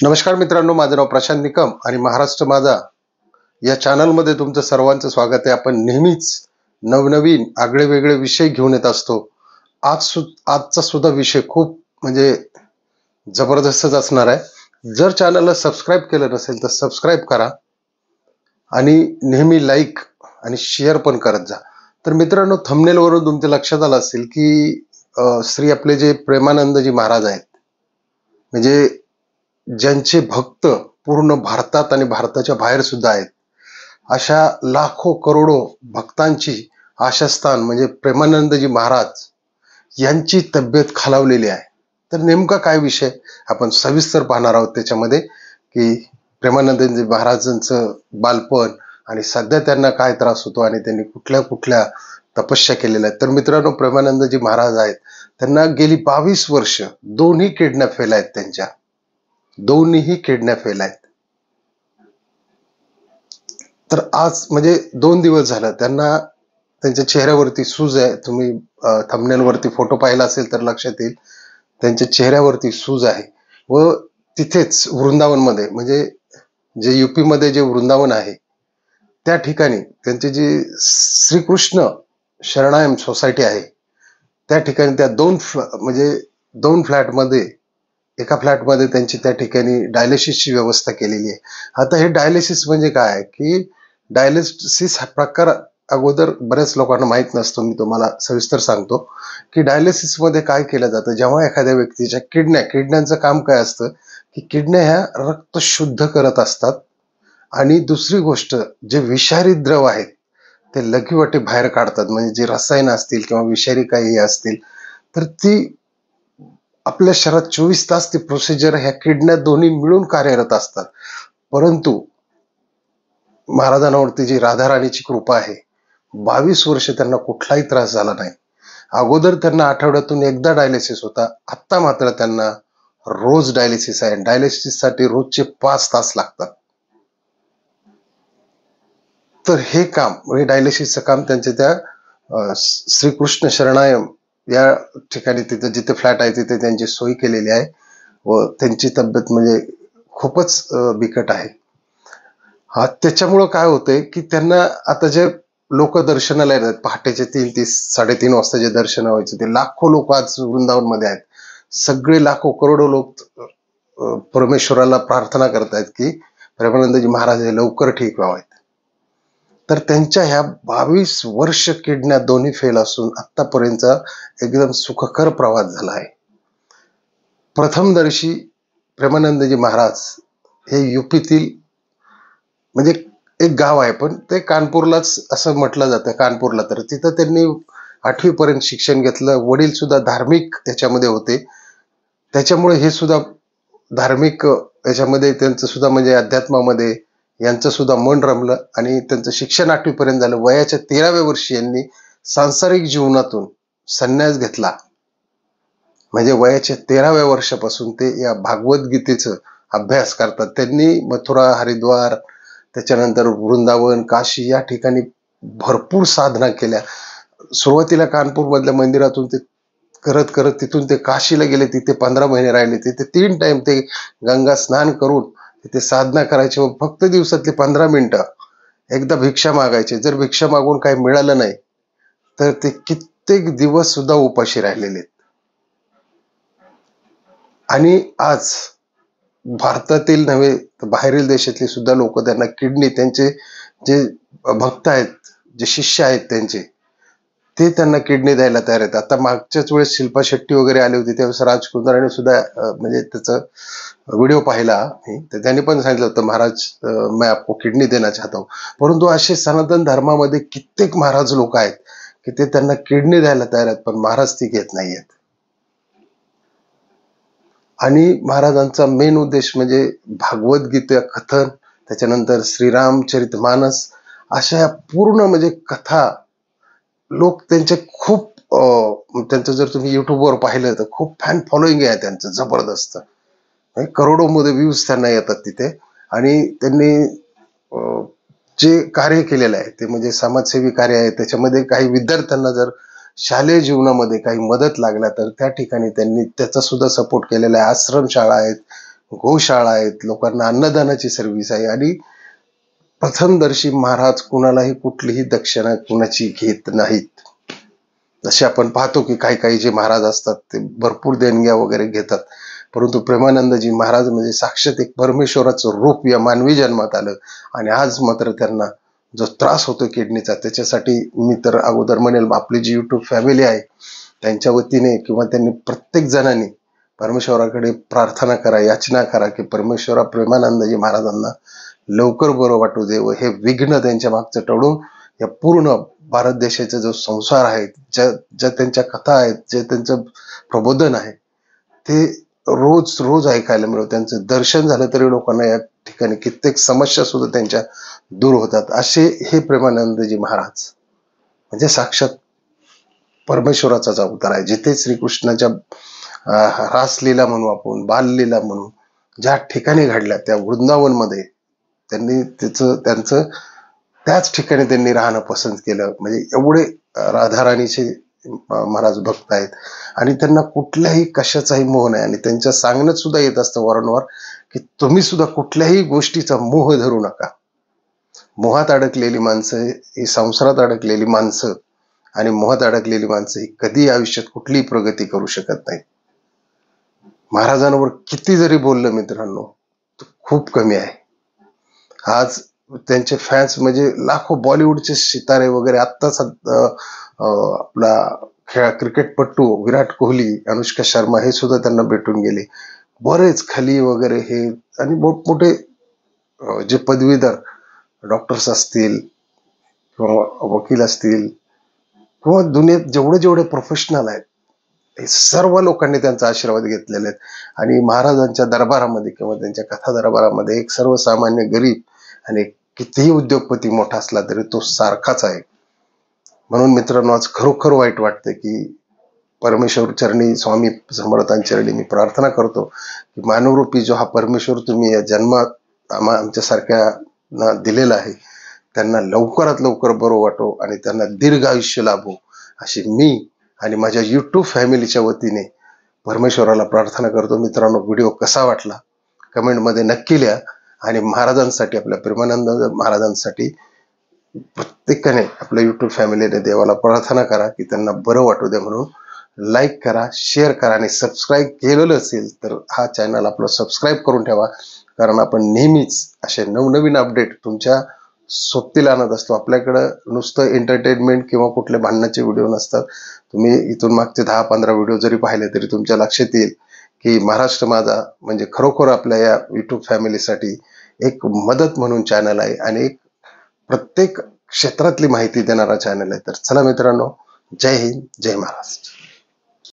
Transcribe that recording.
नमस्कार मित्रांनो, माझं नाव प्रशांत निकम आणि महाराष्ट्र माझा या चॅनलमध्ये तुमचं सर्वांचं स्वागत आहे. आपण नेहमीच नवनवीन आगळे वेगळे विषय घेऊन येत असतो. आजचा सुद्धा विषय खूप जबरदस्तच असणार आहे. जर चॅनलला सबस्क्राईब केलं नसेल तर सबस्क्राईब करा आणि नेहमी लाईक आणि शेअर पण करत जा. तर मित्रांनो, थंबनेलवरून तुमच्या लक्षात आलं असेल की श्री आपले जे प्रेमानंदजी महाराज आहेत, म्हणजे ज्यांचे भक्त पूर्ण भारतात आणि भारताच्या बाहेर सुद्धा आहेत, अशा लाखो करोडो भक्तांची आशास्थान म्हणजे प्रेमानंदजी महाराज यांची तब्येत खालावलेली आहे. तर नेमका काय विषय आपण सविस्तर पाहणार आहोत त्याच्यामध्ये, की प्रेमानंदजी महाराजांचं बालपण आणि सध्या त्यांना काय त्रास होतो आणि त्यांनी कुठल्या कुठल्या तपस्या केलेल्या आहेत. तर मित्रांनो, प्रेमानंदजी महाराज आहेत, त्यांना गेली 22 वर्ष दोन्ही किडन्या फेल आहेत. त्यांच्या दोन्हीही किडन्या फेल आहेत. तर आज म्हणजे 2 दिवस झालं त्यांना त्यांच्या चेहऱ्यावरती सूज आहे. तुम्ही थंबनेलवरती फोटो पाहिला असेल तर लक्षात येईल, त्यांच्या चेहऱ्यावरती सूज आहे. व तिथेच वृंदावनमध्ये, म्हणजे जे युपी मध्ये जे वृंदावन आहे त्या ठिकाणी त्यांची जी श्रीकृष्ण शरणायम सोसायटी आहे त्या ठिकाणी त्या दोन फ्लॅटमध्ये, एका फ्लॅटमध्ये त्यांची त्या ठिकाणी डायलिसिसची व्यवस्था केलेली आहे. आता हे डायलिसिस म्हणजे काय आहे की डायलिसिस हा प्रकार अगोदर बऱ्याच लोकांना माहित नसतो. मी तुम्हाला सविस्तर सांगतो की डायलिसिस मध्ये काय केलं जातं. जेव्हा एखाद्या व्यक्तीच्या किडन्यांचं काम काय असतं की किडन्या ह्या रक्त शुद्ध करत असतात आणि दुसरी गोष्ट, जे विषारी द्रव आहेत ते लघवीवाटे बाहेर काढतात. म्हणजे जे रसायन असतील किंवा विषारी काही असतील तर ती आपल्या शरीरात 24 तास ती प्रोसिजर ह्या किडन्या दोन्ही मिळून कार्यरत असतात. परंतु महाराजांवरती जी राधाराणीची कृपा आहे, 22 वर्ष त्यांना कुठलाही त्रास झाला नाही. अगोदर त्यांना आठवड्यातून एकदा डायलिसिस होता, आता मात्र त्यांना रोज डायलिसिस आहे. डायलिसिस साठी रोजचे 5 तास लागतात. तर हे काम, म्हणजे डायलिसिसचं काम त्यांचे त्या श्रीकृष्ण शरणायम या ठिकाणी, तिथे जिथे फ्लॅट आहे तिथे त्यांची सोय केलेली आहे. व त्यांची तब्येत म्हणजे खूपच बिकट आहे. हा त्याच्यामुळं काय होतंय की त्यांना आता जे लोक दर्शनाला येतात, पहाटेचे 3:30-3:30 वाजता जे दर्शन व्हायचे, ते लाखो लोक आज वृंदावन मध्ये आहेत. सगळे लाखो करोडो लोक परमेश्वराला प्रार्थना करतायत की प्रेमानंदजी महाराज हे लवकर ठीक व्हावेत. तर त्यांच्या ह्या 22 वर्ष किडन्या दोन्ही फेल असून आतापर्यंत एकदम सुखकर प्रवास झाला आहे. प्रथमदर्शी प्रेमानंदजी महाराज हे युपीतील, म्हणजे एक गाव आहे पण ते कानपूरलाच असं म्हटलं जातं, कानपूरला. तर तिथं त्यांनी 8वी पर्यंत शिक्षण घेतलं. वडील सुद्धा धार्मिक याच्यामध्ये होते, त्याच्यामुळे हे सुद्धा धार्मिक याच्यामध्ये त्यांचं सुद्धा म्हणजे अध्यात्मामध्ये यांचं सुद्धा मन रमलं आणि त्यांचं शिक्षण 8वी पर्यंत झालं. वयाच्या 13व्या वर्षी यांनी सांसारिक जीवनातून संन्यास घेतला. म्हणजे वयाच्या 13व्या वर्षापासून ते या भागवत गीतेचं अभ्यास करतात. त्यांनी मथुरा, हरिद्वार, त्याच्यानंतर वृंदावन, काशी या ठिकाणी भरपूर साधना केल्या. सुरुवातीला कानपूर मधल्या मंदिरातून ते करत करत तिथून ते काशीला गेले. तिथे 15 महिने राहिले. तिथे 3 टाइम ते गंगा स्नान करून तिथे साधना करायचे व फक्त दिवसातले 15 मिनिटं एकदा भिक्षा मागायचे. जर भिक्षा मागून काही मिळालं नाही तर ते कित्येक दिवस सुद्धा उपाशी राहिलेले. आणि आज भारतातील नव्हे तर बाहेरील देशातले सुद्धा लोक त्यांना किडनी, त्यांचे जे भक्त आहेत, जे शिष्य आहेत त्यांचे, ते त्यांना किडनी द्यायला तयार आहेत. आता मागच्याच वेळेस शिल्पा शेट्टी वगैरे आली होती, त्यावेळेस राज कुंद्राने सुद्धा म्हणजे त्याचं व्हिडिओ पाहिला. तर त्यांनी पण सांगितलं होतं, महाराज मैं आपको किडनी देना चाहता हूं. परंतु असे सनातन धर्मामध्ये कित्येक महाराज लोक आहेत की ते त्यांना किडनी द्यायला तयार आहेत, पण महाराज ती घेत नाहीयेत. आणि महाराजांचा मेन उद्देश म्हणजे भागवत गीता कथन, त्याच्यानंतर श्रीरामचरितमानस, अशा पूर्ण म्हणजे कथा. लोक त्यांचे खूप त्यांचं जर तुम्ही युट्यूबवर पाहिलं तर खूप फॅन फॉलोईंग आहे त्यांचं जबरदस्त. करोडो मध्ये व्ह्यूज त्यांना येतात तिथे. आणि त्यांनी जे कार्य केलेलं आहे ते म्हणजे समाजसेवी कार्य आहे. त्याच्यामध्ये काही विद्यार्थ्यांना जर शालेय जीवनामध्ये काही मदत लागल्या तर त्या ठिकाणी त्यांनी त्याचा सुद्धा सपोर्ट केलेला आहे. आश्रमशाळा आहेत, गोशाळा आहेत, लोकांना अन्नदानाची सर्व्हिस आहे आणि प्रथमदर्शी महाराज कुणालाही कुठलीही दक्षिणा कुणाची घेत नाहीत. जसे आपण पाहतो की काही काही जे महाराज असतात ते भरपूर देणग्या वगैरे घेतात, परंतु प्रेमानंदजी महाराज म्हणजे साक्षात एक परमेश्वराचं रूप या मानवी जन्मात आलं. आणि आज मात्र त्यांना जो त्रास होतो किडनीचा, त्याच्यासाठी मी तर अगोदर म्हणेल आपली जी युट्यूब फॅमिली आहे त्यांच्या वतीने किंवा त्यांनी प्रत्येक जणांनी परमेश्वराकडे प्रार्थना करा, याचना करा की परमेश्वरा प्रेमानंदजी महाराजांना लवकर बरं वाटू दे व हे विघ्न त्यांच्या मागचं टळून या पूर्ण भारत देशाचा जो संसार आहे, ज्या त्यांच्या कथा आहेत, जे त्यांचं प्रबोधन आहे, ते रोज रोज ऐकायला मिळतं. त्यांचं दर्शन झालं तरी लोकांना या ठिकाणी कित्येक समस्या सुद्धा त्यांच्या दूर होतात. असे हे प्रेमानंदजी महाराज म्हणजे साक्षात परमेश्वराचाच अवतार आहे. जिथे श्रीकृष्णाच्या रासलीला म्हणू, आपण बाललीला म्हणू, ज्या ठिकाणी घडल्या त्या वृंदावनमध्ये त्यांनी त्यांचं त्याच ठिकाणी त्यांनी राहणं पसंत केलं. म्हणजे एवढे राधाराणीचे महाराज भक्त आहेत आणि त्यांना कुठल्याही कशाचाही मोह नाही. आणि त्यांच्या सांगण्यात सुद्धा येत असतं वारंवार की तुम्ही सुद्धा कुठल्याही गोष्टीचा मोह धरू नका. मोहात अडकलेली माणसं ही संसारात अडकलेली माणसं आणि मोहात अडकलेली माणसं ही कधी आयुष्यात कुठलीही प्रगती करू शकत नाही. महाराजांवर किती जरी बोललं मित्रांनो तर खूप कमी आहे. आज त्यांचे फॅन्स म्हणजे लाखो बॉलिवूडचे सितारे वगैरे, आत्ताच आपला क्रिकेटपटू विराट कोहली, अनुष्का शर्मा हे सुद्धा त्यांना भेटून गेले. बरेच खली वगैरे हे आणि मोठमोठे जे पदवीधर डॉक्टर्स असतील किंवा वकील असतील किंवा दुनियेत जेवढे जेवढे प्रोफेशनल आहेत हे सर्व लोकांनी त्यांचा आशीर्वाद घेतलेले आहेत. आणि महाराजांच्या दरबारामध्ये किंवा त्यांच्या कथा दरबारामध्ये एक सर्वसामान्य गरीब आणि कितीही उद्योगपती मोठा असला तरी तो सारखाच आहे. म्हणून मित्रांनो आज खरोखर वाईट वाटतं की परमेश्वर चरणी, स्वामी समर्थांचरणी मी प्रार्थना करतो की मानवरूपी जो हा परमेश्वर तुम्ही या जन्मात आमच्यासारख्या दिलेला आहे त्यांना लवकरात लवकर बरं वाटो आणि त्यांना दीर्घ आयुष्य लाभो अशी मी आणि माझ्या युट्यूब फॅमिलीच्या वतीने परमेश्वराला प्रार्थना करतो. मित्रांनो व्हिडिओ कसा वाटला कमेंटमध्ये नक्की लिहा आणि महाराजांसाठी, आपल्या प्रेमानंद महाराजांसाठी प्रत्येकाने आपल्या युट्यूब फॅमिलीने देवाला प्रार्थना करा की त्यांना बरं वाटू दे. म्हणून लाईक करा, शेअर करा आणि सबस्क्राईब केलेलं असेल तर हा चॅनल आपलं सबस्क्राईब करून ठेवा, कारण आपण नेहमीच असे नवनवीन अपडेट तुमच्या सोबतीला आणत असतो. आपल्याकडं नुसतं एंटरटेनमेंट किंवा कुठले भांडणाचे व्हिडिओ नसतात. तुम्ही इथून मागचे 10-15 व्हिडिओ जरी पाहिले तरी तुमच्या लक्षात येईल की महाराष्ट्र माझा म्हणजे खरोखर आपल्या या युट्यूब फॅमिलीसाठी एक मदत म्हणून चॅनल आहे आणि एक प्रत्येक क्षेत्रातली माहिती देणारा चॅनल आहे. तर चला मित्रांनो, जय हिंद, जय महाराष्ट्र.